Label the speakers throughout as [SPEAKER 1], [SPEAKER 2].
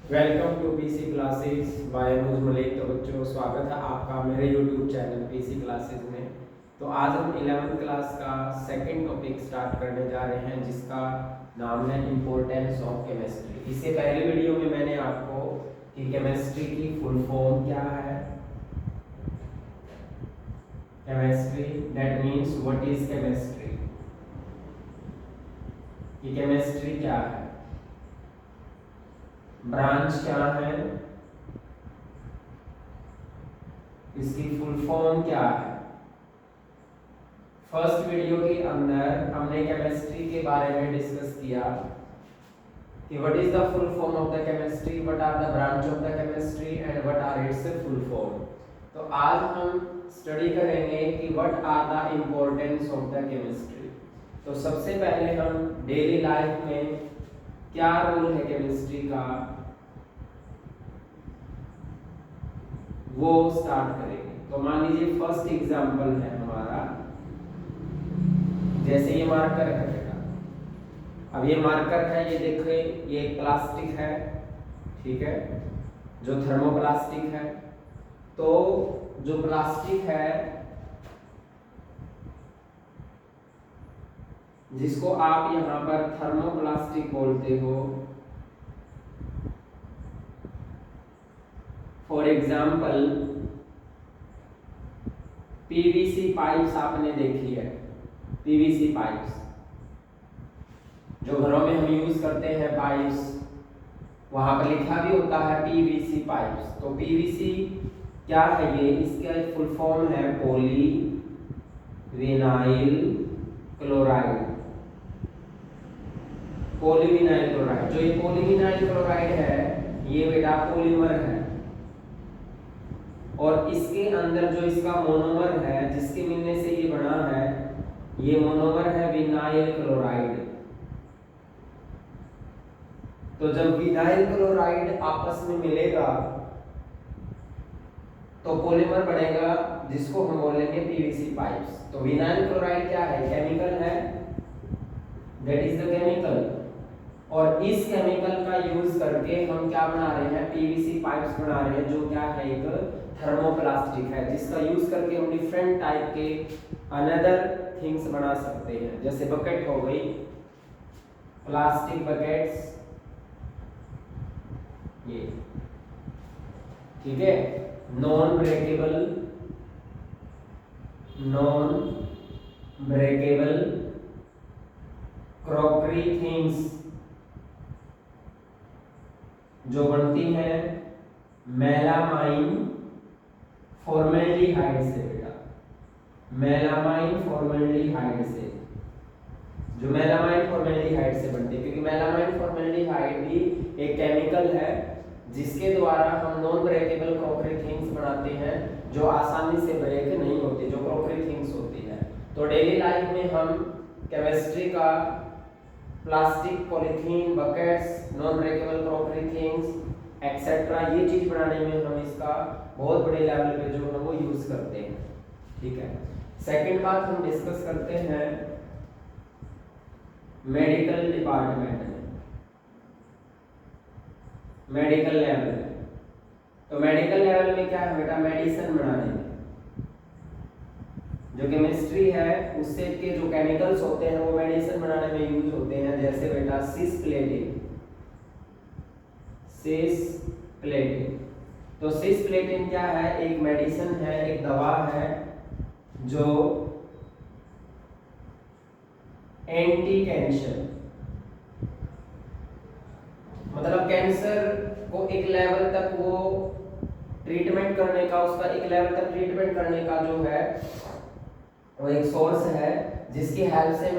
[SPEAKER 1] Welcome to PC classes by Anuj Malik. तो बच्चों, स्वागत है आपका मेरे यूट्यूब चैनल पीसी क्लासेस में। तो आज हम 11th क्लास का सेकंड टॉपिक स्टार्ट करने जा रहे हैं, जिसका नाम है इम्पोर्टेंस ऑफ केमिस्ट्री। इससे पहले वीडियो में मैंने आपको कि केमिस्ट्री की फुल फॉर्म क्या है, chemistry that means what is chemistry, कि केमिस्ट्री क्या है, ब्रांच क्या है, इसकी फुल फॉर्म क्या है। फर्स्ट वीडियो के अंदर हमने केमिस्ट्री के बारे में डिस्कस किया कि what is the full form of the chemistry, what are the branch of the chemistry and what are its full form. तो आज हम स्टडी करेंगे कि what are the importance of the chemistry. तो सबसे पहले हम डेली लाइफ में क्या रोल है केमिस्ट्री का, वो स्टार्ट करेंगे। तो मान लीजिए फर्स्ट एग्जांपल है हमारा, जैसे ये मार्कर है बेटा। अब ये मार्कर है, ये देखिए ये एक प्लास्टिक है, ठीक है, जो थर्मोप्लास्टिक है। तो जो प्लास्टिक है, जिसको आप यहाँ पर थर्मोप्लास्टिक बोलते हो, फॉर एग्जाम्पल पीवीसी पाइप्स आपने देखी है, पीवीसी पाइप्स जो घरों में हम यूज करते हैं पाइप्स, वहां पर लिखा भी होता है पीवीसी पाइप्स। तो पीवीसी क्या है, ये इसका एक फुल फॉर्म है poly vinyl chloride. Polyvinyl chloride, जो ये पॉलीविनाइल क्लोराइड है, ये बेटा पॉलीमर है, और इसके अंदर जो इसका मोनोमर है, जिसके मिलने से ये बना है, ये मोनोमर है विनाइल क्लोराइड। तो जब विनाइल क्लोराइड आपस में मिलेगा तो पॉलीमर बनेगा, जिसको हम बोलेंगे पीवीसी पाइप्स। तो विनाइल क्लोराइड क्या है, केमिकल है, दैट इज द केमिकल। और इस केमिकल का यूज करके हम क्या बना रहे हैं, पीवीसी पाइप्स बना रहे हैं, जो क्या है, एक थर्मोप्लास्टिक है, जिसका यूज करके हम डिफरेंट टाइप के अनदर थिंग्स बना सकते हैं। जैसे बकेट हो गई, प्लास्टिक बकेट्स, ये ठीक है, नॉन ब्रेकेबल क्रॉकरी थिंग्स जो बनती हैं मेलामाइन फॉर्मेल्डिहाइड से बेटा, मेलामाइन फॉर्मेल्डिहाइड से, जो मेलामाइन फॉर्मेल्डिहाइड से बनती है, क्योंकि मेलामाइन फॉर्मेल्डिहाइड भी एक केमिकल है जिसके द्वारा हम नॉन ब्रेकेबल क्रॉकरी थिंग्स बनाते हैं, जो आसानी से ब्रेक नहीं होती, जो क्रॉकरी थिंग्स होती है। तो डेली लाइफ में हम केमिस्ट्री का plastic, polythene, buckets, non breakable crockery things etcetera, ये चीज बनाने में हम इसका बहुत बड़े लेवल पे जो है वो यूज करते हैं, ठीक है। सेकंड बात हम डिस्कस करते हैं मेडिकल डिपार्टमेंट में, मेडिकल लेवल में। तो मेडिकल लेवल में क्या है बेटा, मेडिसिन बनाने में जो केमिस्ट्री है, उससे के जो केमिकल्स होते हैं वो मेडिसिन बनाने में यूज होते हैं। जैसे बेटा सिस्प्लेटिन, तो सिस्प्लेटिन क्या है, एक मेडिसिन है, एक दवा है जो एंटी कैंसर, मतलब कैंसर को एक लेवल तक वो ट्रीटमेंट करने का, उसका एक लेवल तक ट्रीटमेंट करने का जो है वो एक सोर्स है, जिसकी हेल्प से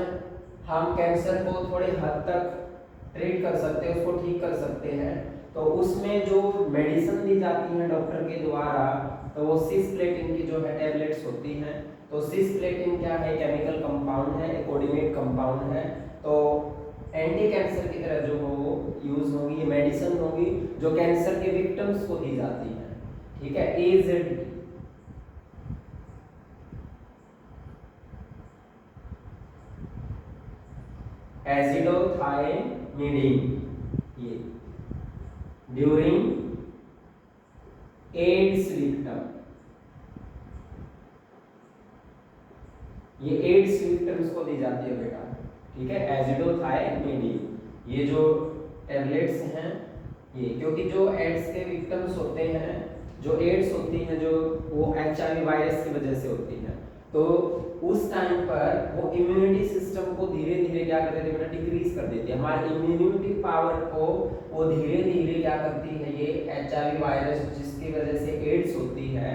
[SPEAKER 1] हम कैंसर को थोड़ी हद तक ट्रीट कर सकते हैं, उसको ठीक कर सकते हैं। तो उसमें जो मेडिसिन दी जाती है डॉक्टर के द्वारा, तो वो सिस्प्लेटिन की जो है टैबलेट्स होती हैं। तो सिस्प्लेटिन क्या है, केमिकल कंपाउंड है, एक कोऑर्डिनेट कंपाउंड है। तो एंटी कैंसर की तरह जो हो वो यूज होगी, ये मेडिसिन होगी जो कैंसर के विक्टिम्स को दी जाती है, ठीक है। एजेड, एसिडोथायमिडीन, ये ड्यूरिंग एड्स विक्टिम, ये एड्स विक्टिम्स को दी जाती है बेटा, ठीक है, एजिडोथायमिड, ये जो टैबलेट्स हैं ये, क्योंकि जो एड्स के विक्टिम्स होते हैं, जो एड्स होती हैं जो वो HIV वायरस की वजह से होती है, तो उस टाइम पर वो इम्यूनिटी सिस्टम को धीरे धीरे क्या कर देती है बेटा, डिक्रीज कर देती है, हमारी इम्यूनिटी पावर को वो धीरे धीरे क्या करती है, ये HIV वायरस जिसकी वजह से एड्स होती है,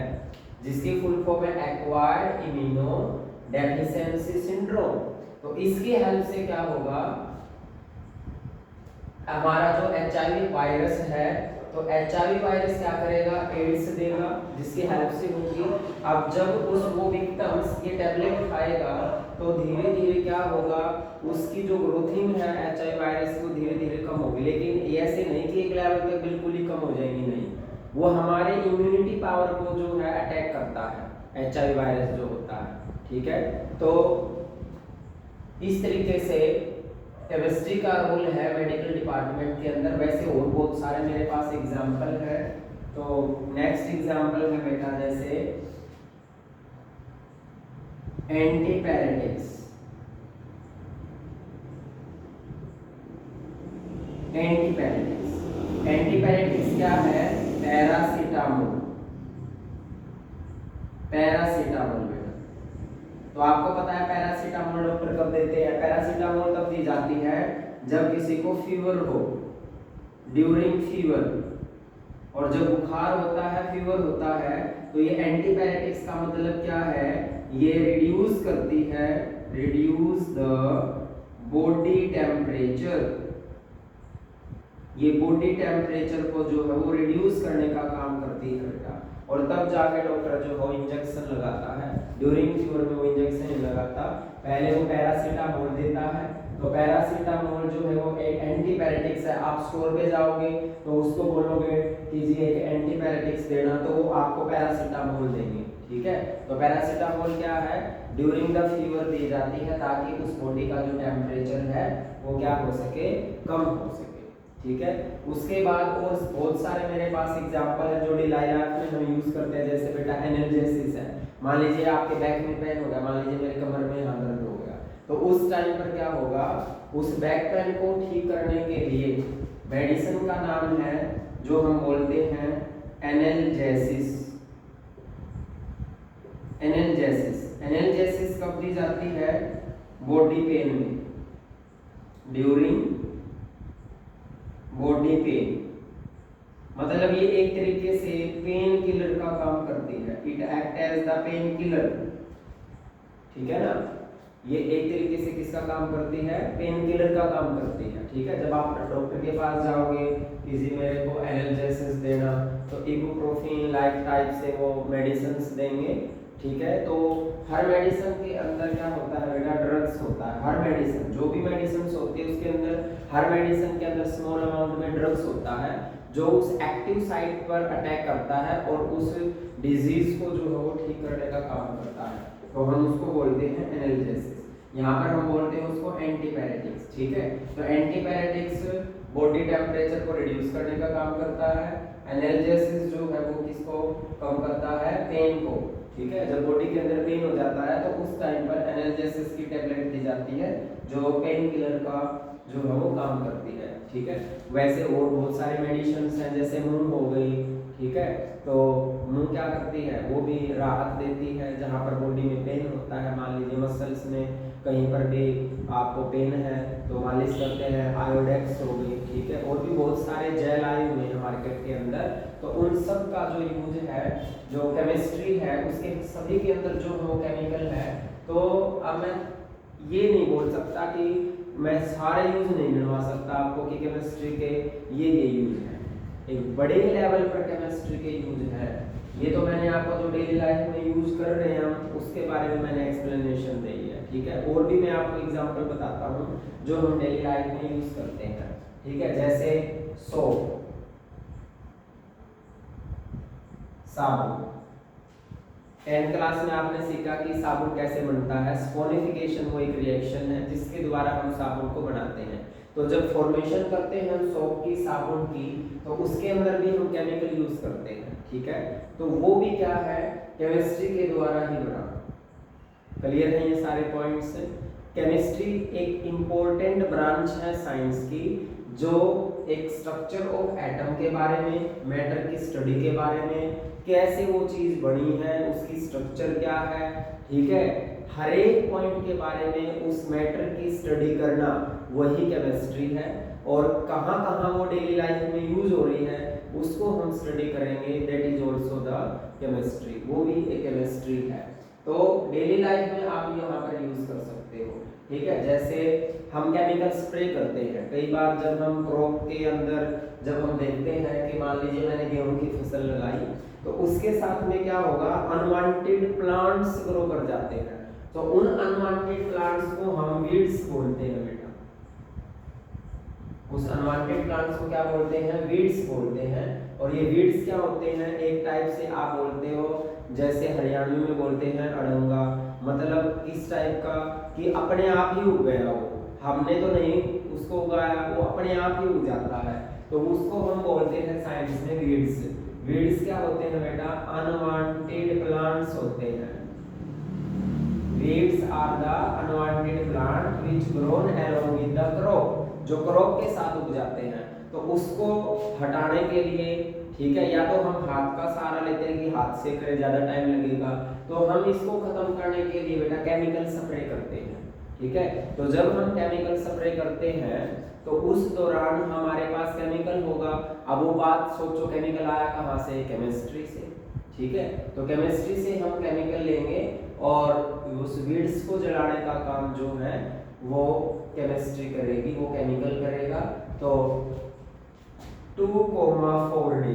[SPEAKER 1] जिसकी फुल फॉर्म है एक्वायर्ड इम्यूनो डेफिशिएंसी सिंड्रोम, तो इसकी हेल्प से क्या होगा, हमारा जो HIV वायरस है, तो HIV वायरस क्या करेगा, एड्स देगा, जिसकी हेल्प से होगी। अब जब वो विक्टिम्स ये टैबलेट खाएगा तो धीरे धीरे क्या होगा, उसकी जो ग्रोथिंग है HIV वायरस की वो धीरे धीरे कम होगी, लेकिन ऐसे नहीं कि एक लेवल तक बिल्कुल ही कम हो जाएगी, नहीं, वो हमारे इम्यूनिटी पावर को जो है अटैक करता है HIV वायरस जो होता है, ठीक है। तो इस तरीके से केमिस्ट्री का रोल है मेडिकल डिपार्टमेंट के अंदर। वैसे और बहुत सारे मेरे पास एग्जाम्पल है, तो नेक्स्ट एग्जाम्पल है बेटा जैसे एंटीपैरेटिक्स। एंटीपैरेटिक्स क्या है, पैरासीटामोल, पैरासीटामोल बेटा, तो आपको पता है पैरासीटामोल डॉक्टर कब देते हैं, पैरासीटामोल तब दी जाती है जब किसी को फीवर हो, ड्यूरिंग फीवर, और जब बुखार होता है, फीवर होता है, तो ये एंटीपैरेटिक्स का मतलब क्या है, ये रिड्यूस करती है, रिड्यूस द बॉडी टेम्परेचर, ये बॉडी टेम्परेचर को जो है वो रिड्यूस करने का काम करती है बेटा, और तब जाके डॉक्टर जो है इंजेक्शन लगाता है, ड्यूरिंग फीवर में वो इंजेक्शन नहीं लगाता, पहले वो पैरासीटामोल देता है। तो पैरासीटामोल जो है वो एक एंटीपैरेटिक्स है, आप स्टोर पे जाओगे तो उसको बोलोगे कि जी एक एंटीपैरेटिक्स देना, तो वो आपको पैरासीटामोल देंगे, ठीक है। तो पैरासीटामोल क्या है, ड्यूरिंग द फीवर दी जाती है ताकि उस बॉडी का जो टेम्परेचर है वो क्या हो सके, कम हो सके, ठीक है। उसके बाद और बहुत सारे मेरे पास एग्जांपल है जो डेली लाइफ में हम यूज करते हैं, जैसे बेटा एनाल्जेसिस है, मान लीजिए आपके बैक में पेन हो गया, मान लीजिए मेरे कमर में यहाँ दर्द हो गया, तो उस टाइम पर क्या होगा, उस बैक पेन को ठीक करने के लिए मेडिसिन का नाम है जो हम बोलते हैं एनाल्जेसिस। एनाल्जेसिस कब दी जाती है, बॉडी पेन में, ड्यूरिंग बॉडी पेन, मतलब ये एक तरीके से पेन किलर का काम करती है, it act as the painkiller, ठीक है ना, ये एक तरीके से किसका काम करती है, पेन किलर का काम करती है, ठीक है। जब आप डॉक्टर के पास जाओगे किसी मेरे को एनाल्जेसिस देना, तो इबुप्रोफेन लाइक टाइप से वो मेडिसिन देंगे, ठीक है। तो हर मेडिसिन के अंदर क्या होता है बेटा, ड्रग्स होता है, हर मेडिसिन जो भी मेडिसिन होती है उसके अंदर, हर मेडिसिन के अंदर स्मॉल अमाउंट में ड्रग्स होता है जो उस एक्टिव साइट पर अटैक करता है और उस डिजीज को जो है वो ठीक करने का काम करता है, तो हम उसको बोलते हैं एनाल्जेसिस, यहाँ पर हम बोलते हैं उसको एंटीपैरेटिक्स, ठीक है। तो एंटीपैरेटिक्स बॉडी टेम्परेचर को रिड्यूस करने का काम करता है, एनाल्जेसिस जो है वो किसको कम करता है, पेन को, ठीक है। जब बॉडी के अंदर पेन हो जाता है तो उस टाइम पर एनाल्जेसिस की टैबलेट दी जाती है जो पेन किलर का जो है वो काम करती है, ठीक है। वैसे और बहुत सारे मेडिसिन्स हैं, जैसे मूंग हो गई, ठीक है, तो मूंग क्या करती है, वो भी राहत देती है जहाँ पर बॉडी में पेन होता है, मान लीजिए मसल्स में कहीं पर भी आपको पेन है तो मालिश करते हैं, आयोडेक्स हो गई, ठीक है, और भी बहुत सारे जेल आए हुए हैं मार्केट के अंदर, तो उन सब का जो यूज है, जो केमिस्ट्री है उसके सभी के अंदर जो वो केमिकल है, तो अब मैं ये नहीं बोल सकता कि मैं सारे यूज नहीं गिनवा सकता आपको कि केमिस्ट्री के ये यूज है, एक बड़े लेवल पर केमिस्ट्री के यूज है, ये तो मैंने आपको जो डेली लाइफ में यूज कर रहे हैं हम उसके बारे में मैंने एक्सप्लेनेशन दी है, ठीक है। और भी मैं आपको एग्जांपल बताता हूँ जो हम डेली लाइफ में यूज करते हैं, ठीक है, जैसे सोप, साबुन, 10th क्लास में आपने सीखा कि साबुन कैसे बनता है, स्फोनिफिकेशन वो एक रिएक्शन है जिसके द्वारा हम साबुन को बनाते हैं। तो जब फॉर्मेशन करते हैं हम सोप की, साबुन की, तो उसके अंदर भी हम केमिकल यूज करते हैं, ठीक है। तो वो भी क्या है, केमिस्ट्री के द्वारा ही बना। क्लियर है ये सारे पॉइंट्स। केमिस्ट्री एक इंपॉर्टेंट ब्रांच है साइंस की, जो एक स्ट्रक्चर ऑफ एटम के बारे में, मैटर की स्टडी के बारे में, कैसे वो चीज बनी है, उसकी स्ट्रक्चर क्या है, ठीक है, हर एक पॉइंट के बारे में उस मैटर की स्टडी करना, वही केमिस्ट्री है। और कहाँ कहाँ वो डेली लाइफ में यूज हो रही है उसको हम स्टडी करेंगे, that is also the chemistry, वो भी एक केमिस्ट्री है। तो डेली लाइफ में आप यहाँ पर यूज कर सकते हो, ठीक है। जैसे हम केमिकल स्प्रे करते हैं, कई बार जब हम क्रॉप के अंदर जब हम देखते हैं कि मान लीजिए मैंने गेहूं की फसल लगाई, तो उसके साथ में क्या होगा, अनवांटेड प्लांट्स ग्रो कर जाते हैं। तो उन अनवांटेड प्लांट्स को हम वीड्स बोलते हैं बेटा। उस अनवांटेड प्लांट्स को क्या बोलते हैं, वीड्स बोलते हैं। और ये वीड्स क्या होते हैं, एक टाइप से आप बोलते हो, जैसे हरियाणवी में बोलते हैं अड़ंगा, मतलब इस टाइप का कि अपने आप ही उग गया, वो हमने तो नहीं उसको उगाया, वो अपने आप ही उग जाता है। तो उसको हम बोलते हैं साइंस में वीड्स। वीड्स क्या होते हैं बेटा, अनवांटेड प्लांट्स होते हैं। Weeds are the unwanted plant which grown along with the crop, जो क्रॉप के साथ उग जाते हैं। तो उसको हटाने के लिए, ठीक है, या तो हम हाथ का सहारा लेते हैं कि हाथ से करें, ज्यादा टाइम लगेगा, तो हम इसको खत्म करने के लिए बेटा केमिकल स्प्रे करते हैं, ठीक है। तो जब हम केमिकल स्प्रे करते हैं तो उस दौरान हमारे पास केमिकल होगा। अब वो बात सोचो, केमिकल आया कहाँ से, केमिस्ट्री से, ठीक है। तो केमिस्ट्री से हम केमिकल लेंगे और उस वीड्स को जलाने का काम जो है वो केमिस्ट्री करेगी, वो केमिकल करेगा। तो 2,4D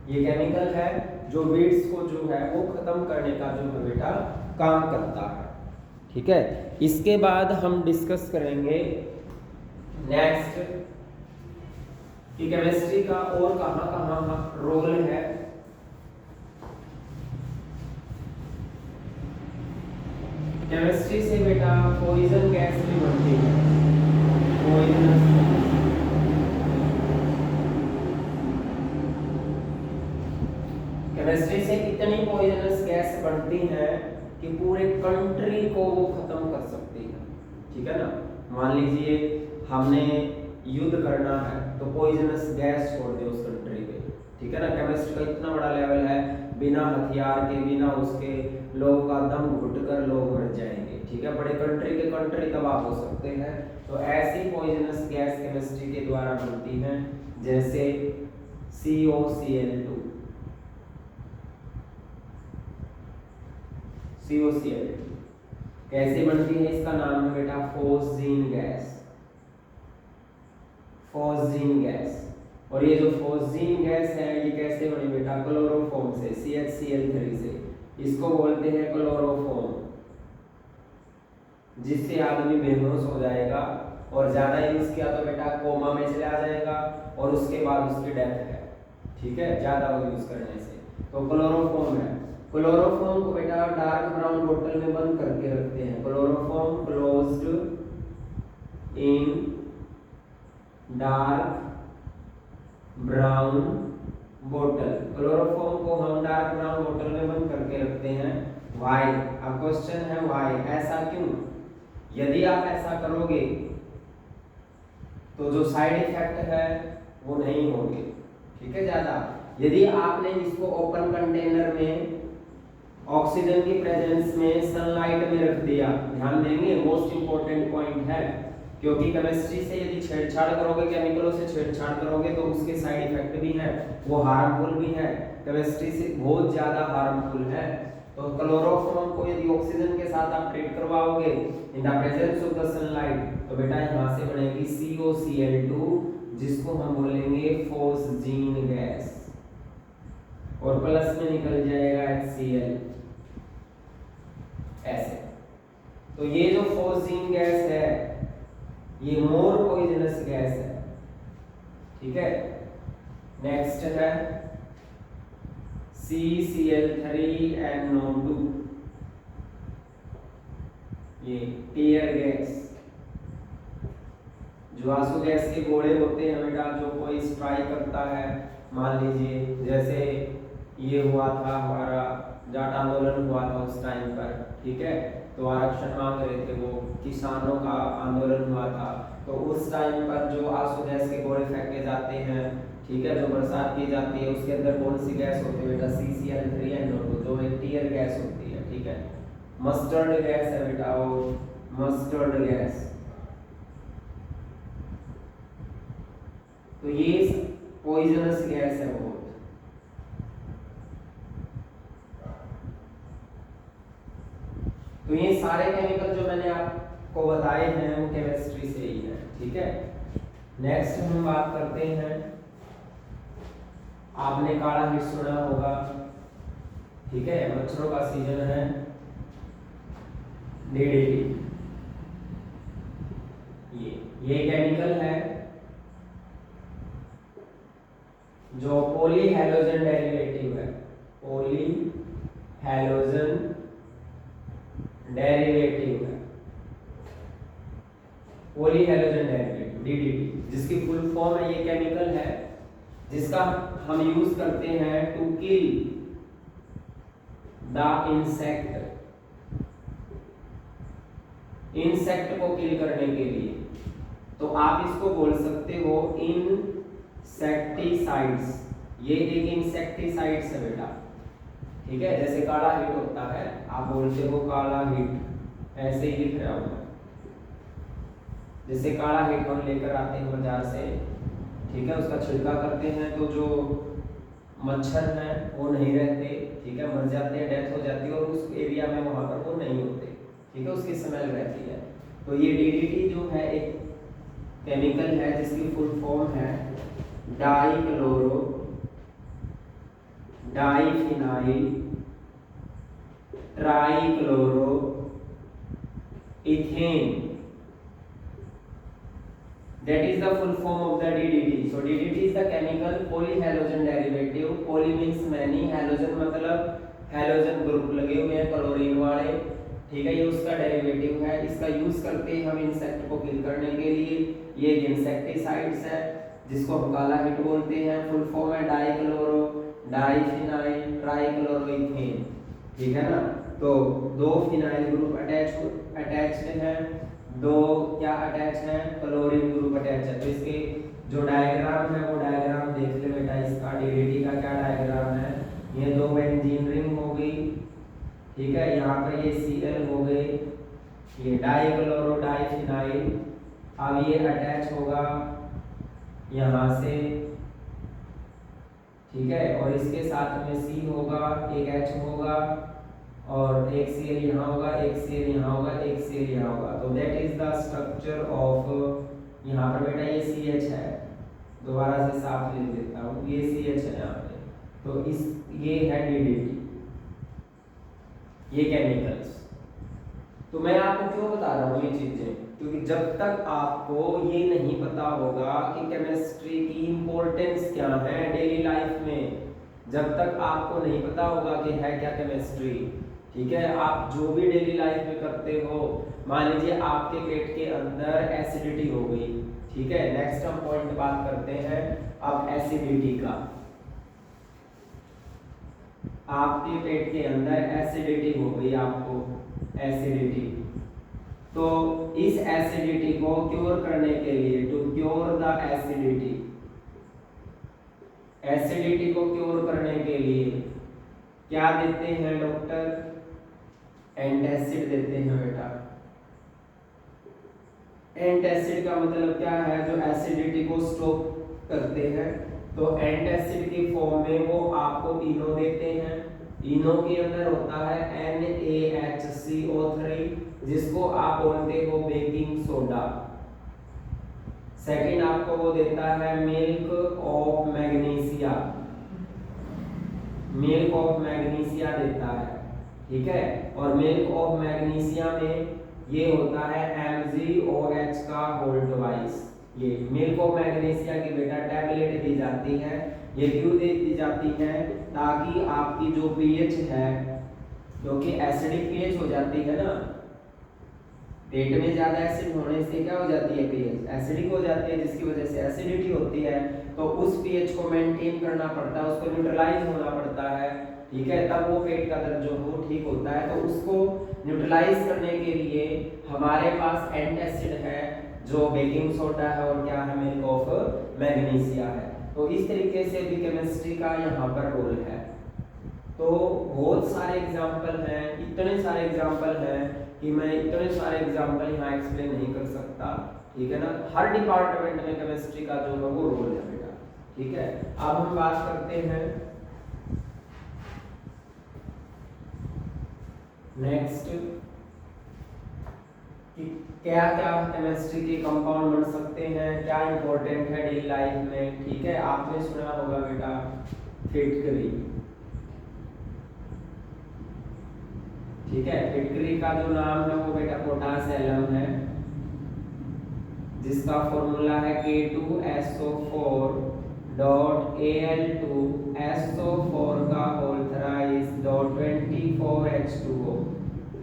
[SPEAKER 1] ये केमिकल है जो वीड्स को जो है वो खत्म करने का जो है बेटा काम करता है, ठीक है। इसके बाद हम डिस्कस करेंगे नेक्स्ट कि केमिस्ट्री का और कहाँ कहाँ रोल है। केमिस्ट्री से बेटा पॉइजन गैस भी बनती है, पॉइजनस। केमिस्ट्री से इतनी पॉइजनस गैस बनती है कि पूरे कंट्री को वो खत्म कर सकती है, ठीक है ना। मान लीजिए हमने युद्ध करना है तो पॉइजनस गैस छोड़ दे उस कंट्री पे, ठीक है ना। केमिस्ट्री का इतना बड़ा लेवल है, बिना हथियार के, बिना उसके लोगों का दम घुटकर लोग मर जाएंगे, ठीक है। बड़े कंट्री के कंट्री तबाह हो सकते हैं। तो ऐसी पॉइजनस गैस केमिस्ट्री के द्वारा बनती है, जैसे COCl2। COCl2 कैसे बनती है, इसका नाम है बेटा फोस्जीन गैस, फोस्जीन गैस। और ये जो फोस्जीन गैस है ये कैसे बनी बेटा, क्लोरोफॉर्म से, CHCl3 से। इसको बोलते हैं क्लोरोफॉर्म, जिससे आदमी बेहोश हो जाएगा और ज्यादा यूज किया तो बेटा कोमा में चला जाएगा और उसके बाद उसकी डेथ है, ठीक है, ज्यादा यूज करने से। तो क्लोरोफॉर्म है। क्लोरोफॉर्म को बेटा डार्क ब्राउन बोतल में बंद करके रखते हैं। क्लोरोफॉर्म क्लोज्ड इन डार्क ब्राउन बोतल। क्लोरोफॉर्म को हम डार्क ब्राउन बोतल में बंद करके रखते हैं। व्हाई? अब क्वेश्चन है व्हाई, ऐसा क्यों? यदि आप ऐसा करोगे तो जो साइड इफेक्ट है वो नहीं होंगे, ठीक है, ज्यादा। यदि आपने इसको ओपन कंटेनर में ऑक्सीजन की प्रेजेंस में सनलाइट में रख दिया, ध्यान देंगे, मोस्ट इंपॉर्टेंट पॉइंट है, क्योंकि केमिस्ट्री से यदि छेड़छाड़ करोगे, केमिकलों से छेड़छाड़ करोगे तो उसके साइड इफेक्ट भी है, वो हार्मफुल भी है, केमिस्ट्री से बहुत ज्यादा हार्मफुल है। तो क्लोरोफॉर्म को यदि ऑक्सीजन के साथ आप ट्रीट करवाओगे in the presence of the sunlight, तो बेटा यहां से बनेगी COCl2, जिसको हम बोलेंगे फोस्जीन गैस, और प्लस में निकल जाएगा HCl, ऐसे। तो ये जो फोस्जीन गैस है ये मोर पॉइजनस गैस है, ठीक है। नेक्स्ट है CCl3NO2, ये टीयर गैस। जो आंसू गैस के गोले होते हैं बेटा, जो कोई स्ट्राइक करता है, मान लीजिए जैसे ये हुआ था हमारा जाट आंदोलन हुआ था उस टाइम पर, ठीक है, तो आरक्षण मांग रहे थे, वो किसानों का आंदोलन हुआ था, तो उस टाइम पर जो आंसू गैस के गोले फेंके जाते हैं, ठीक है, जो बरसात की जाती है, उसके अंदर कौन सी गैस होती है बेटा, CCl3NO2, जो एक टीयर गैस होती है, ठीक है, मस्टर्ड गैस है बेटा, वो मस्टर्ड गैस। तो ये पॉइजनस गैस है बहुत। तो ये सारे केमिकल जो मैंने आपको बताए हैं वो केमिस्ट्री से ही है, ठीक है। नेक्स्ट हम बात करते हैं, आपने काला हिट सुना होगा, ठीक है, मच्छरों का सीजन है, DDT, ये केमिकल है जो पॉली हैलोजन डेरिवेटिव है, पॉली हैलोजन डेरिवेटिव है, पॉली हैलोजन डेरिवेटिव DDT, जिसकी फुल फॉर्म है, ये केमिकल है जिसका हम यूज करते हैं टू किल द इंसेक्ट को किल करने के लिए। तो आप इसको बोल सकते हो इंसेक्टिसाइड्स, ये एक इंसेक्टिसाइड्स है बेटा, ठीक है, जैसे काला हिट होता है, आप बोलते हो काला हिट, ऐसे ही लिख रहा हूं, जैसे काला हिट हम लेकर आते हैं बाजार से, ठीक है, उसका छिड़काव करते हैं तो जो मच्छर हैं वो नहीं रहते, ठीक है, मर जाते हैं, डेथ हो जाती है, और उस एरिया में वहां पर वो नहीं होते, ठीक है, उसकी स्मेल रहती है। तो ये DDT जो है एक केमिकल है जिसकी फुल फॉर्म है dichloro diphenyl trichloro ethane, that is the full form of the DDT. So DDT is the chemical polyhalogen derivative, poly means many, halogen मतलब हैलोजन ग्रुप लगे हुए हैं क्लोरीन वाले, ठीक है, ये उसका डेरिवेटिव है, इसका यूज करते हैं हम इंसेक्ट को किल करने के लिए, ये इंसेक्टिसाइड्स है जिसको हम काला हिट बोलते हैं, फुल फॉर्म है डाइक्लोरो डाइफिनाइल ट्राइक्लोरोइथेन, ठीक है ना। तो दो फिनाइल ग्रुप अटैच्ड हैं, दो क्या अटैच है, क्लोरीन ग्रुप अटैच है। तो इसके जो डायग्राम है वो डायग्राम देख ले बेटा, इसका DDT का क्या डायग्राम है, ये दो बेंजीन रिंग हो गई, ठीक है, यहाँ पर ये Cl हो गए, ये डाइक्लोरो डाइफिनाइल, अब ये अटैच होगा यहाँ से, ठीक है, और इसके साथ में C होगा, एक H होगा, और एक Cl यहाँ होगा, एक Cl यहाँ होगा, एक Cl यहाँ होगा। तो that is the structure of, यहाँ पर बेटा ये CH है, दोबारा से साफ लिख देता हूँ, ये CH है यहाँ पे, तो इस ये है DDT, ये केमिकल्स। तो मैं आपको क्यों बता रहा हूँ ये चीजें, क्योंकि जब तक आपको ये नहीं पता होगा कि केमिस्ट्री की इंपॉर्टेंस क्या है डेली लाइफ में, जब तक आपको नहीं पता होगा कि है क्या केमिस्ट्री, ठीक है, आप जो भी डेली लाइफ में करते हो, मान लीजिए आपके पेट के अंदर एसिडिटी हो गई, ठीक है, नेक्स्ट हम पॉइंट बात करते हैं अब एसिडिटी का। आपके पेट के अंदर एसिडिटी हो गई, आपको एसिडिटी, तो इस एसिडिटी को क्योर करने के लिए, to cure the acidity, acidity को क्योर करने के लिए क्या देते हैं डॉक्टर, एंटासिड देते हैं बेटा। एंटासिड का मतलब क्या है, जो एसिडिटी को स्टॉप करते हैं, तो एंटासिड की फॉर्म में वो आपको इनो देते हैं, इनो के अंदर होता है NaHCO3, जिसको आप बोलते हो बेकिंग सोडा। सेकंड आपको वो देता है milk of magnesia, milk of magnesia देता है, ठीक है, और मिल्क ऑफ मैग्नीशिया में ये होता है MgOH का होल ट्वाइस। ये मिल्क ऑफ मैग्नीशिया की बेटा टैबलेट दी जाती है, ये क्यों दी जाती है, ताकि आपकी जो pH है, क्योंकि एसिडिक pH हो जाती है ना, पेट में ज़्यादा एसिड होने से क्या हो जाती है, पीएच एसिडिक हो जाती है, जिसकी वजह से एसिडिटी होती है। तो उस पीएच को मेंटेन करना पड़ता है, उसको न्यूट्रलाइज होना पड़ता है, ठीक है, तब वो पेट का दर्द जो हो ठीक होता है। तो उसको न्यूट्रलाइज करने के लिए हमारे पास एंटासिड है जो बेकिंग सोडा है और क्या है, मिल्क ऑफ मैग्नीशिया है। तो इस तरीके से भी केमिस्ट्री का यहाँ पर रोल है। तो बहुत सारे एग्जाम्पल हैं, इतने सारे एग्जाम्पल हैं कि मैं इतने सारे एग्जाम्पल यहाँ एक्सप्लेन नहीं कर सकता, ठीक है ना। हर डिपार्टमेंट में केमिस्ट्री का जो है वो रोल है बेटा, ठीक है। अब हम बात करते हैं नेक्स्ट कि क्या क्या केमिस्ट्री के कंपाउंड बन सकते हैं, क्या इंपॉर्टेंट है डेली लाइफ में, ठीक है। आपने सुना होगा बेटा फिटकरी, ठीक है। फिटकरी का जो नाम है वो बेटा पोटास एलम है, जिसका फॉर्मूला है K2SO4 डॉट Al2SO4 का होल थराइस डॉट 24H2O।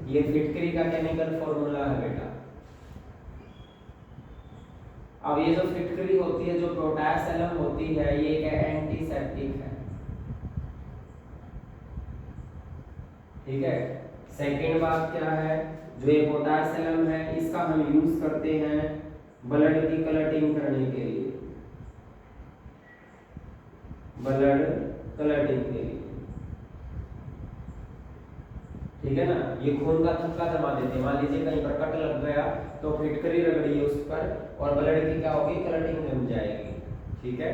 [SPEAKER 1] ये फिटकरी का केमिकल फॉर्मूला है बेटा। अब ये जो फिटकरी होती है, जो पोटास एलम होती है, ये एक एंटीसेप्टिक है, ठीक है। सेकेंड बात क्या है, जो ये पोटास एलम है इसका हम यूज करते हैं ब्लड की क्लॉटिंग करने के लिए, ब्लड क्लॉटिंग के लिए, ठीक है ना। ये खून का थक्का जमा देते हैं, मान लीजिए कहीं पर कट लग गया तो फिटकरी रगड़ी है उस पर और ब्लड की क्या होगी, क्लॉटिंग जम जाएगी, ठीक है।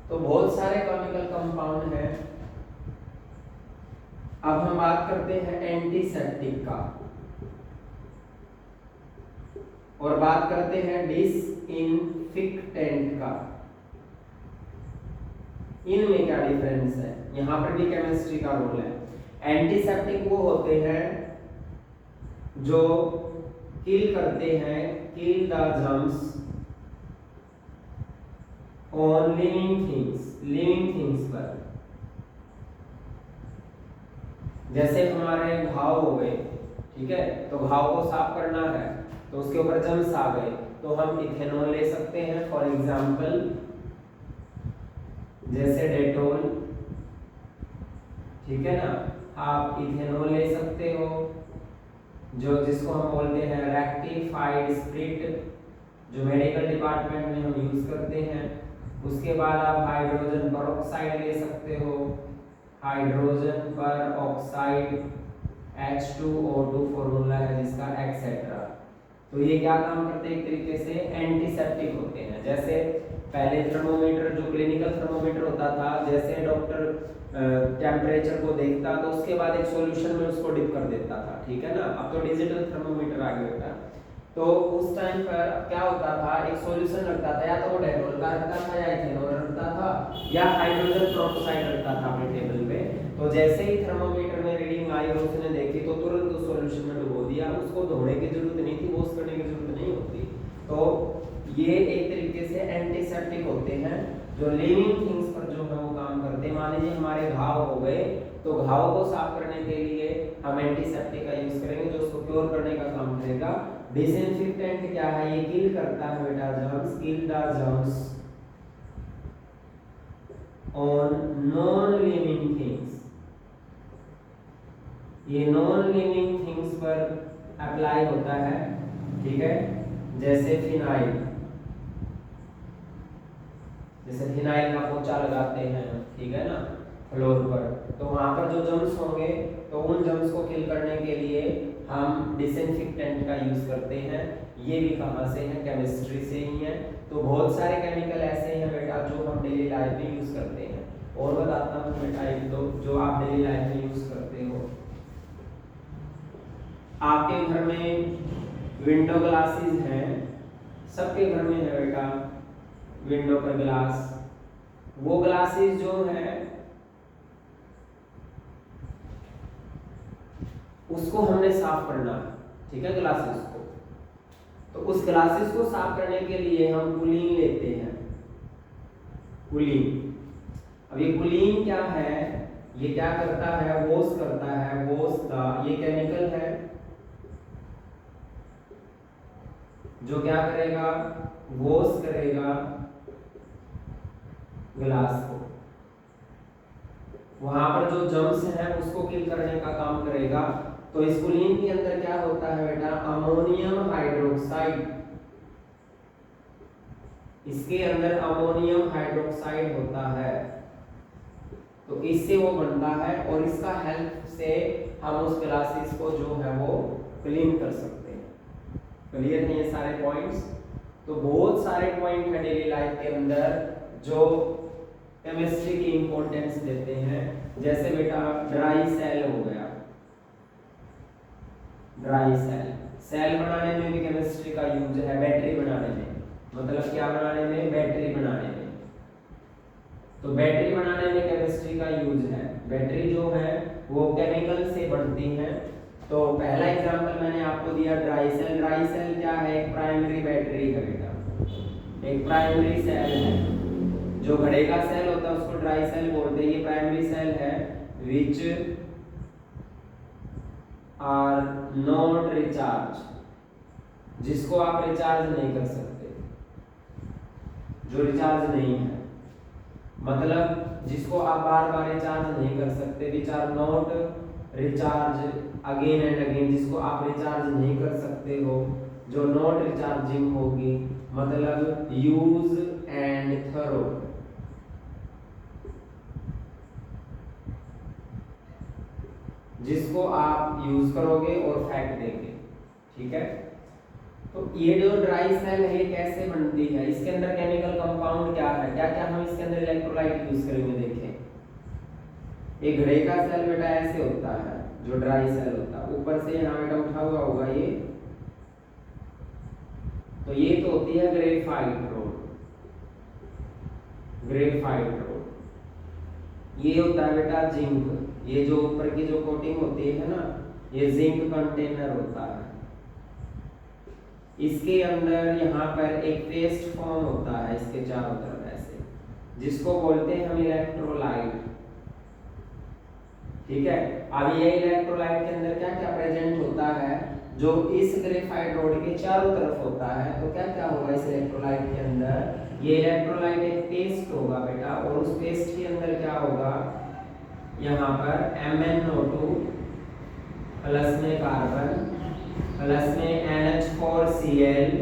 [SPEAKER 1] तो बहुत सारे केमिकल कंपाउंड हैं। अब हम बात करते हैं एंटीसेप्टिक का और बात करते हैं डिसइंफिक्टेंट का। इनमें क्या डिफरेंस है, यहां पर भी केमिस्ट्री का रोल है। एंटीसेप्टिक वो होते हैं जो किल करते हैं, kill the germs on living things पर। जैसे हमारे घाव हो गए, ठीक है, तो घाव को साफ करना है तो उसके ऊपर जर्म्स आ गए तो हम इथेनॉल ले सकते हैं, फॉर एग्जांपल जैसे डेटोल, ठीक है ना। आप इथेनॉल ले सकते हो, जो जिसको हम बोलते हैं रेक्टिफाइड स्प्रिट, जो मेडिकल डिपार्टमेंट में हम यूज करते हैं। उसके बाद आप हाइड्रोजन पर ऑक्साइड ले सकते हो, हाइड्रोजन पर ऑक्साइड H2O2 फॉर्मूला है जिसका एक्सेट्रा। तो ये क्या काम करते हैं, एक तरीके से एंटीसेप्टिक होते हैं। जैसे पहले थर्मोमीटर, जो क्लिनिकल थर्मोमीटर होता था, जैसे डॉक्टर टेम्परेचर को देखता तो उसके बाद एक सॉल्यूशन में उसको डिप कर देता था, ठीक है ना। अब तो डिजिटल थर्मोमीटर आ गया था। तो उस टाइम पर क्या होता था, एक सॉल्यूशन रखता था, या तो वो डेटोल का रखता था या इथेनॉल रखता था या हाइड्रोजन पेरोक्साइड रखता था अपने टेबल पे। तो जैसे ही थर्मोमीटर में रीडिंग आई और उसने देखी तो तुरंत उस सॉल्यूशन में डुबो दिया, उसको धोने की जरूरत नहीं थी, वॉश करने की जरूरत नहीं होती। तो ये एक तरीके से एंटीसेप्टिक होते हैं जो लिविंग थिंग्स पर जो है वो काम करते हैं। मान लीजिए हमारे घाव हो गए तो घाव को साफ करने के लिए हम एंटीसेप्टिक का यूज करेंगे जो उसको क्योर करने का काम करेगा। डिसइंफेक्टेंट क्या है, ये किल करता है बेटा germs, kill the germs on non living things. ये नॉन लिविंग थिंग्स पर अप्लाई होता है, ठीक है। जैसे फिनाइल, जैसे फिनाइल का पोछा लगाते हैं, ठीक है ना, फ्लोर पर, तो वहां पर जो जर्म्स होंगे तो उन जर्म्स को किल करने के लिए हम डिसइंफेक्टेंट का यूज करते हैं। ये भी कहां से है, केमिस्ट्री से ही है। तो बहुत सारे केमिकल ऐसे हैं बेटा जो हम डेली लाइफ में यूज करते हैं। और बताता हूँ बेटा एक दो जो आप डेली लाइफ में यूज करते हो। आपके घर में विंडो ग्लासेस हैं, सबके घर में है बेटा विंडो पर ग्लास। वो ग्लासेस जो है उसको हमने साफ करना है, ठीक है, ग्लासेस को। तो उस ग्लासेस को साफ करने के लिए हम कुलीन लेते हैं, कुलीन। अब ये कुलीन क्या है, ये क्या करता है, वॉश करता है, वॉश द, ये केमिकल है जो क्या करेगा, वॉश करेगा ग्लास को, वहां पर जो जर्म्स हैं उसको किल करने का काम करेगा। तो स्कुलीन के अंदर क्या होता है बेटा, अमोनियम हाइड्रोक्साइड, इसके अंदर अमोनियम हाइड्रोक्साइड होता है, तो इससे वो बनता है और इसका हेल्प से हम उस ग्लासेस को जो है वो क्लीन कर सकते हैं। क्लियर है ये सारे पॉइंट्स? तो बहुत सारे पॉइंट है डेली लाइफ के अंदर जो केमिस्ट्री की इंपॉर्टेंस देते हैं। जैसे बेटा ड्राई सेल हो गया, ड्राई सेल, सेल बनाने में भी केमिस्ट्री का यूज है, बैटरी बनाने में, मतलब क्या बनाने में, बैटरी बनाने में। तो बैटरी बनाने में केमिस्ट्री का यूज है। बैटरी जो है वो केमिकल से बनती है। तो पहला एग्जांपल मैंने आपको दिया ड्राई सेल। ड्राई सेल क्या है, एक प्राइमरी बैटरी है बेटा, एक प्राइमरी सेल है। जो घड़े का सेल होता है उसको ड्राई सेल बोलते हैं। ये प्राइमरी सेल है विच आर नॉट रिचार्ज, जिसको आप रिचार्ज नहीं कर सकते, जो रिचार्ज नहीं है, मतलब जिसको आप बार बार रिचार्ज नहीं कर सकते, which are not recharge again and again, जिसको आप रिचार्ज नहीं कर सकते हो, जो नॉट रिचार्जिंग होगी, मतलब यूज एंड थरो। जिसको आप यूज करोगे और फेंक देंगे, ठीक है। तो ये जो ड्राई सेल है ये कैसे बनती है, इसके अंदर केमिकल कंपाउंड क्या है, क्या क्या हम इसके अंदर इलेक्ट्रोलाइट यूज करेंगे। देखें एक घड़े का सेल बेटा ऐसे होता है, जो ड्राई सेल होता है, ऊपर से यहाँ बेटा उठा हुआ होगा ये, तो ये तो होती है ग्रेफाइट रोड, ग्रेफाइट रोड। ये होता है बेटा जिंक, ये जो ऊपर की जो कोटिंग होती है ना, ये जिंक कंटेनर होता है। इसके अंदर यहाँ पर एक पेस्ट फॉर्म होता है इसके चारों तरफ ऐसे, जिसको बोलते हैं हम इलेक्ट्रोलाइट, ठीक है। अब ये इलेक्ट्रोलाइट के अंदर क्या क्या प्रेजेंट होता है, जो इस ग्रेफाइट रोड के चारों तरफ होता है, तो क्या क्या होगा इस इलेक्ट्रोलाइट के अंदर, ये इलेक्ट्रोलाइट एक पेस्ट होगा बेटा, और उस पेस्ट के अंदर क्या होगा, यहाँ पर MnO2 प्लस में कार्बन प्लस में NH4Cl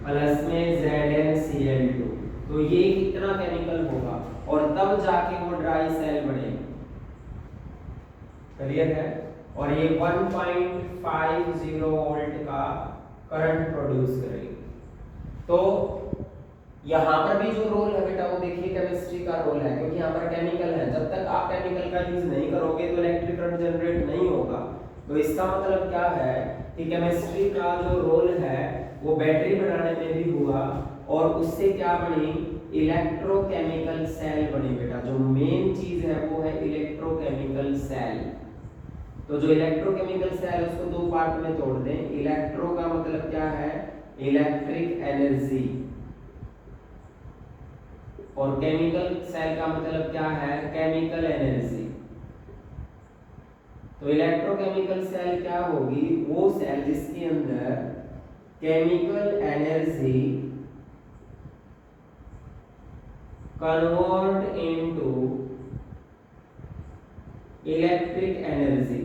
[SPEAKER 1] प्लस में ZnCl2, तो ये कितना केमिकल होगा और तब जाके वो ड्राई सेल बनेगी। क्लियर है? और ये 1.50 वोल्ट का करंट प्रोड्यूस करेगी। तो यहाँ पर भी जो रोल है बेटा वो देखिए केमिस्ट्री का रोल है, क्योंकि यहाँ पर केमिकल है। जब तक आप केमिकल का यूज नहीं करोगे तो इलेक्ट्रिक करंट जनरेट नहीं होगा। तो इसका मतलब क्या है कि केमिस्ट्री का जो रोल है वो बैटरी बनाने में भी हुआ, और उससे क्या बनी, इलेक्ट्रोकेमिकल सेल बनी बेटा। जो मेन चीज है वो है इलेक्ट्रोकेमिकल सेल। तो जो इलेक्ट्रोकेमिकल सेल है उसको दो पार्ट में तोड़ दें। इलेक्ट्रो का मतलब क्या है, इलेक्ट्रिक एनर्जी, और केमिकल सेल का मतलब क्या है, केमिकल एनर्जी। तो इलेक्ट्रोकेमिकल सेल क्या होगी, वो सेल जिसके अंदर chemical energy convert into electric energy,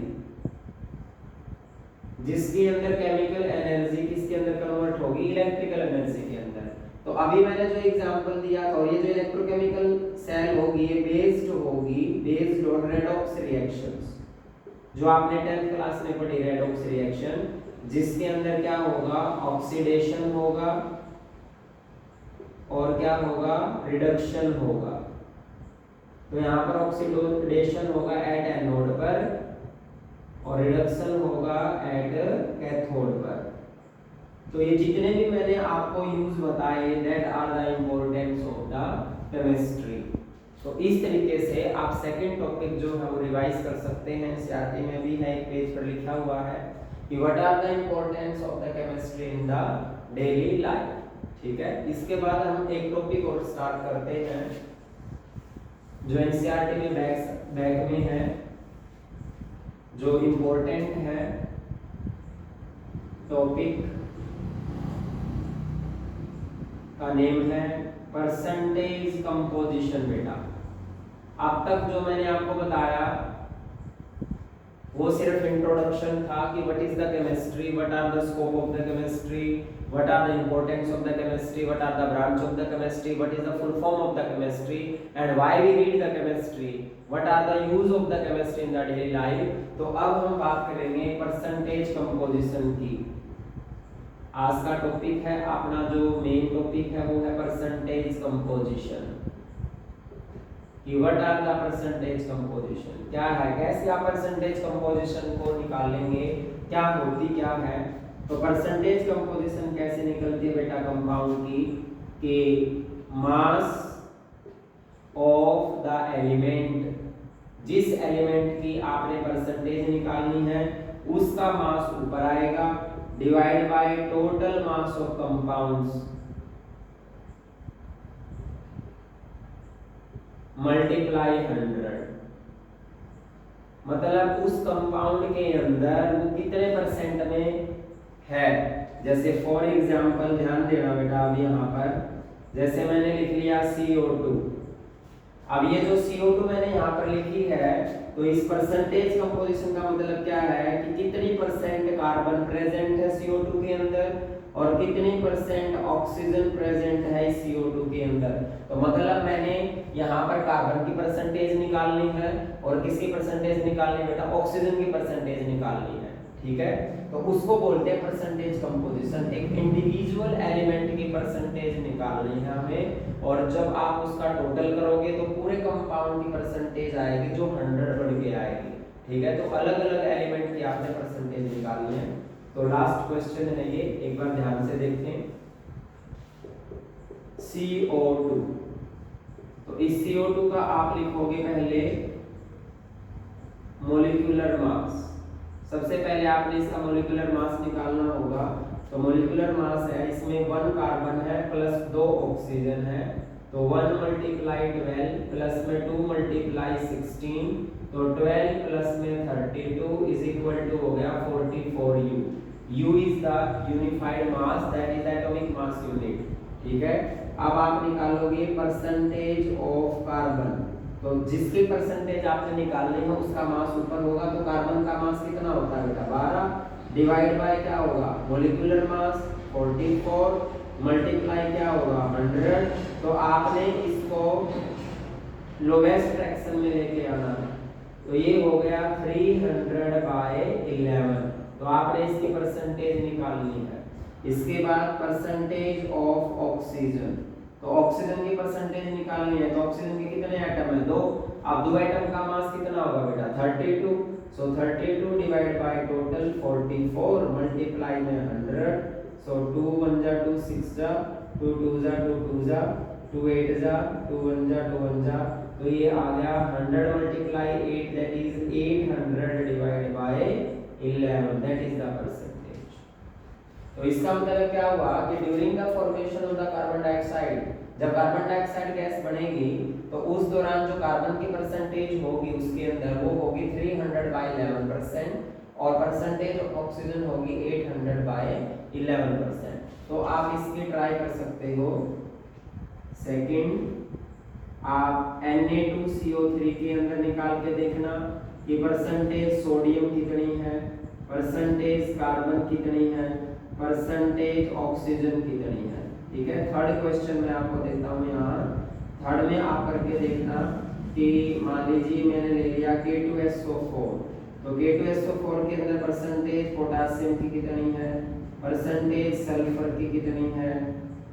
[SPEAKER 1] जिसके अंदर केमिकल एनर्जी किसके अंदर कन्वर्ट होगी, इलेक्ट्रिकल एनर्जी के अंदर। तो अभी मैंने जो एग्जांपल दिया था, और ये जो इलेक्ट्रोकेमिकल सेल होगी ये बेस्ड ऑन रेडॉक्स रिएक्शंस, जो आपने 10th क्लास में पढ़ी रेडॉक्स रिएक्शन, जिसके अंदर क्या होगा, ऑक्सीडेशन होगा और क्या होगा, रिडक्शन होगा। तो यहाँ पर ऑक्सीडेशन होगा एट एनोड पर और रिडक्शन होगा एट कैथोड पर। तो ये जितने भी मैंने आपको यूज बताए, that are the importance of the chemistry. तो इस तरीके से आप सेकंड टॉपिक जो है वो रिवाइज कर सकते हैं। एनसीईआरटी में भी है, एक पेज पर लिखा हुआ है कि what are the importance of the chemistry in the daily life, ठीक है। इसके बाद हम एक टॉपिक और स्टार्ट करते हैं जो एनसीईआरटी में बैक में है, जो इम्पोर्टेंट है टॉपिक का नेम है परसेंटेज कंपोजिशन बेटा। अब तक जो मैंने आपको बताया वो सिर्फ इंट्रोडक्शन था कि what is the chemistry, what are the scope of the chemistry, what are the importance of the chemistry, what are the branch of the chemistry, what is the full form of the chemistry and why we read the chemistry, what are the use of the chemistry in the daily life. तो अब हम बात करेंगे percentage composition की। आज का topic है अपना जो मेन टॉपिक है वो है परसेंटेज कंपोजिशन कि what are the percentage composition, क्या है, कैसे आप परसेंटेज कंपोजिशन को निकालेंगे, क्या होती क्या है। तो परसेंटेज कंपोजिशन कैसे निकलती है बेटा कंपाउंड की कि मास ऑफ द एलिमेंट, जिस एलिमेंट की आपने परसेंटेज निकालनी है उसका मास ऊपर आएगा divide by total mass of compounds multiply 100। मतलब उस कंपाउंड के अंदर वो कितने परसेंट में है। जैसे फॉर एग्जांपल ध्यान देना बेटा, अब यहाँ पर जैसे मैंने लिख लिया CO2। अब ये जो CO2 मैंने यहाँ पर लिखी है तो इस परसेंटेज कंपोजिशन का मतलब क्या है कि कितनी परसेंट कार्बन प्रेजेंट है CO2 के अंदर और कितनी परसेंट ऑक्सीजन प्रेजेंट है इस CO2 के अंदर। तो मतलब मैंने यहाँ पर कार्बन की परसेंटेज निकालनी है और किसकी परसेंटेज निकालनी है बेटा, ऑक्सीजन की परसेंटेज निकालनी है, ठीक है। तो उसको बोलते हैं परसेंटेज कंपोजिशन। एक इंडिविजुअल एलिमेंट की परसेंटेज निकालनी है हमें और जब आप उसका टोटल करोगे तो पूरे कंपाउंड की परसेंटेज आएगी जो 100 बढ़ के आएगी, ठीक है। तो अलग अलग एलिमेंट की आपने परसेंटेज निकालनी है। तो लास्ट क्वेश्चन है ये, एक बार ध्यान से देखें। CO2, तो इस CO2 का आप लिखोगे पहले मोलिकुलर मास। सबसे पहले आपने इसका मोलिकुलर मास निकालना होगा। तो मोलिकुलर मास है, इसमें 1 कार्बन है प्लस 2 ऑक्सीजन है, तो 1 मल्टीप्लाई 12 प्लस में 2 मल्टीप्लाई 16, तो 12 प्लस में 32 इज इक्वल टू हो गया 44U। U is the unified mass, that is atomic mass unit, ठीक है। अब आप निकालोगे परसेंटेज ऑफ कार्बन। तो जिसकी परसेंटेज आपने निकालनी है उसका मास ऊपर होगा, तो कार्बन का मास कितना होता है बेटा 12 डिवाइड बाय क्या होगा मोलिकुलर मास 44 मल्टीप्लाई क्या होगा 100। तो आपने इसको लोवेस्ट फ्रैक्शन में लेके आना है, तो ये हो गया 300/11। तो आपने इसकी परसेंटेज निकालनी है। इसके बाद परसेंटेज ऑफ ऑक्सीजन, तो ऑक्सीजन की परसेंटेज निकालनी है। तो ऑक्सीजन के कितने एटम है 2। अब 2 एटम का मास कितना होगा बेटा 32। सो 32 डिवाइड बाय टोटल 44 मल्टीप्लाई में 100। सो 2 1 जा 2 6 जा 2 2 जा 2 2 जा 2 8 जा 2 1 जा 2 1 जा, तो ये आ गया 100 multiply 8 that is 800 divide by 11, that is the percentage. तो इसका मतलब क्या हुआ कि during the formation of the carbon dioxide, जब कार्बन डाइऑक्साइड गैस बनेगी तो उस दौरान जो कार्बन की परसेंटेज होगी उसके अंदर वो होगी 300/11% और परसेंटेज ऑफ ऑक्सीजन होगी 800/11%। तो आप इसकी ट्राई कर सकते हो। सेकंड, आप Na2CO3 के अंदर निकाल के देखना कि परसेंटेज सोडियम कितनी है, परसेंटेज कार्बन कितनी है, परसेंटेज ऑक्सीजन कितनी है, ठीक है। थर्ड क्वेश्चन मैं आपको देता हूँ यहाँ। थर्ड में आप करके देखना कि मान लीजिए मैंने ले लिया K2SO4, तो K2SO4 के अंदर परसेंटेज पोटासियम की कितनी है, परसेंटेज सल्फर की कितनी है,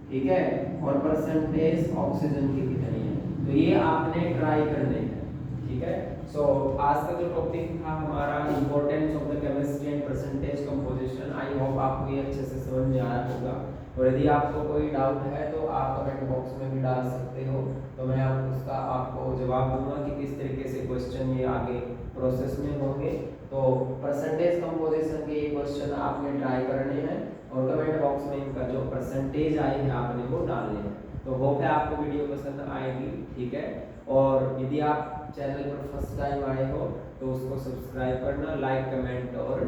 [SPEAKER 1] ठीक है, और परसेंटेज ऑक्सीजन की कितनी है। तो ये आपने ट्राई करने हैं, ठीक है। सो आज का जो टॉपिक था हमारा importance of the chemistry and percentage composition, I hope आपको ये अच्छे से समझ में आया होगा। और यदि आपको कोई डाउट है तो आप कमेंट बॉक्स में भी डाल सकते हो, तो मैं उसका आपको जवाब दूंगा कि किस तरीके से क्वेश्चन ये आगे प्रोसेस में होंगे। तो परसेंटेज कंपोजिशन के ये क्वेश्चन आपने ट्राई करने हैं और कमेंट बॉक्स में इनका जो परसेंटेज आई है आपने वो डालने हैं। तो होप है आपको वीडियो पसंद आएगी, ठीक है। और यदि आप चैनल पर फर्स्ट टाइम आए हो तो उसको सब्सक्राइब करना, लाइक कमेंट और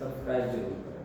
[SPEAKER 1] सब्सक्राइब जरूर करें।